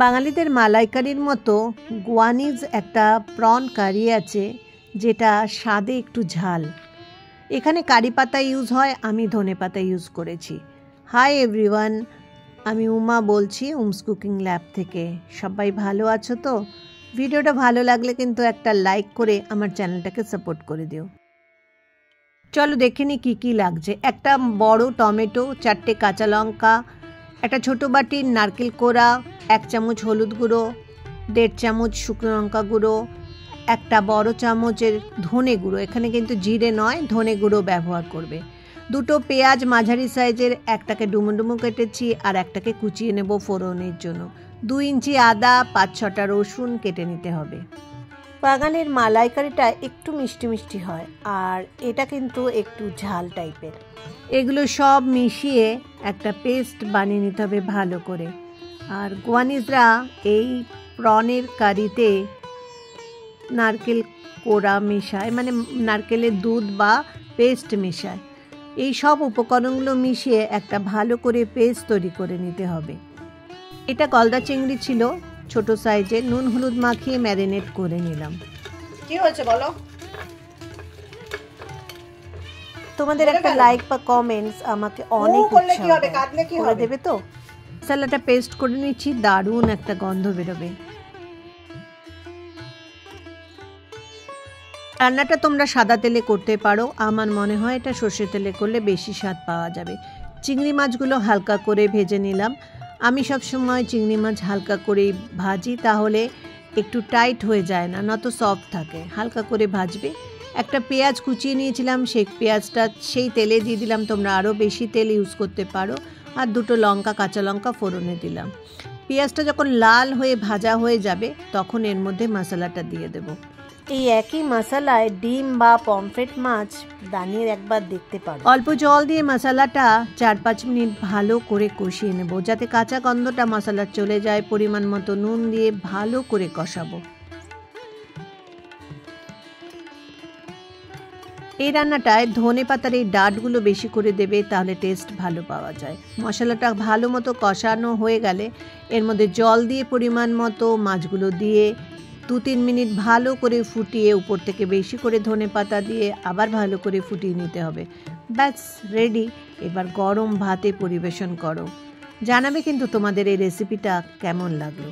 বাঙালিদের মালাইকারির মতো গোয়ানিজ একটা প্রন কারি আছে যেটা স্বাদে একটু ঝাল। এখানে কারি পাতা ইউজ হয়, আমি ধনে পাতা ইউজ করেছি। হাই এভরিওয়ান, আমি উমা বলছি উমস কুকিং ল্যাব থেকে। সবাই ভালো আছো তো? ভিডিওটা ভালো লাগলে কিন্তু একটা লাইক করে আমার চ্যানেলটাকে সাপোর্ট করে দিও। চলো দেখে নি কী কী লাগছে। একটা বড় টমেটো, 4টে কাঁচা লঙ্কা, একটা ছোটো বাটির নারকেল কোড়া, 1 চামচ হলুদ গুঁড়ো, 1.5 চামচ শুকনো লঙ্কা গুঁড়ো, একটা বড় চামচের ধনে গুঁড়ো, এখানে কিন্তু জিরে নয় ধনে গুঁড়ো ব্যবহার করবে, 2টো পেঁয়াজ মাঝারি সাইজের, একটাকে ডুমো ডুমো কেটেছি আর একটাকে কুচিয়ে নেব ফোড়নের জন্য, 2 ইঞ্চি আদা, 5-6টা রসুন কেটে নিতে হবে। বাগানের মালাইকারিটা একটু মিষ্টি মিষ্টি হয় আর এটা কিন্তু একটু ঝাল টাইপের। এগুলো সব মিশিয়ে একটা পেস্ট বানিয়ে নিতে হবে ভালো করে। আর গোয়ানিজরা এই প্রনের কারিতে নারকেল কোড়া মেশায়, মানে নারকেলের দুধ বা পেস্ট মেশায়। এই সব উপকরণগুলো মিশিয়ে একটা ভালো করে পেস্ট তৈরি করে নিতে হবে। এটা গলদা চিংড়ি ছিল, ছোট সাইজের, নুন হলুদ মাখিয়ে ম্যারিনেট করে নিলাম। কি হয়েছে বলো? তোমাদের একটা লাইক বা কমেন্টস আমাকে অনেক উৎসাহ করে দেবে তো। মশলাটা পেস্ট করে নিচ্ছি, দারুণ একটা গন্ধ বেরোবে। রান্নাটা তোমরা সাদা তেলে করতে পারো, আমার মনে হয় এটা সর্ষের তেলে করলে বেশি স্বাদ পাওয়া যাবে। চিংড়ি মাছগুলো হালকা করে ভেজে নিলাম। আমি সব সময় চিংড়ি মাছ হালকা করেই ভাজি, তাহলে একটু টাইট হয়ে যায় না, নত সফট থাকে। হালকা করে ভাজবে। একটা পেঁয়াজ কুচিয়ে নিয়েছিলাম, সেই পেঁয়াজটা সেই তেলে দিয়ে দিলাম, তোমরা আরও বেশি তেল ইউজ করতে পারো। আর 2টো লঙ্কা, কাঁচা লঙ্কা ফোড়নে দিলাম। পেঁয়াজটা যখন লাল হয়ে ভাজা হয়ে যাবে তখন এর মধ্যে মশলাটা দিয়ে দেব। এই একই মশলায় ডিম বা পমফ্রেট মাছ বানিয়ে একবার দেখতে পারো। অল্প জল দিয়ে মশলাটা 4-5 মিনিট ভালো করে কষিয়ে নেব, যাতে কাঁচা গন্ধটা মশলার চলে যায়। পরিমাণ মতো নুন দিয়ে ভালো করে কষাবো। এই রান্নাটায় ধনে পাতার এই ডাঁটগুলো বেশি করে দেবে, তাহলে টেস্ট ভালো পাওয়া যায়। মশলাটা ভালো মতো কষানো হয়ে গেলে এর মধ্যে জল দিয়ে পরিমাণ মতো মাছগুলো দিয়ে 2-3 মিনিট ভালো করে ফুটিয়ে উপর থেকে বেশি করে ধনে পাতা দিয়ে আবার ভালো করে ফুটিয়ে নিতে হবে। ব্যাস রেডি। এবার গরম ভাতে পরিবেশন করো। জানাবে কিন্তু তোমাদের এই রেসিপিটা কেমন লাগলো।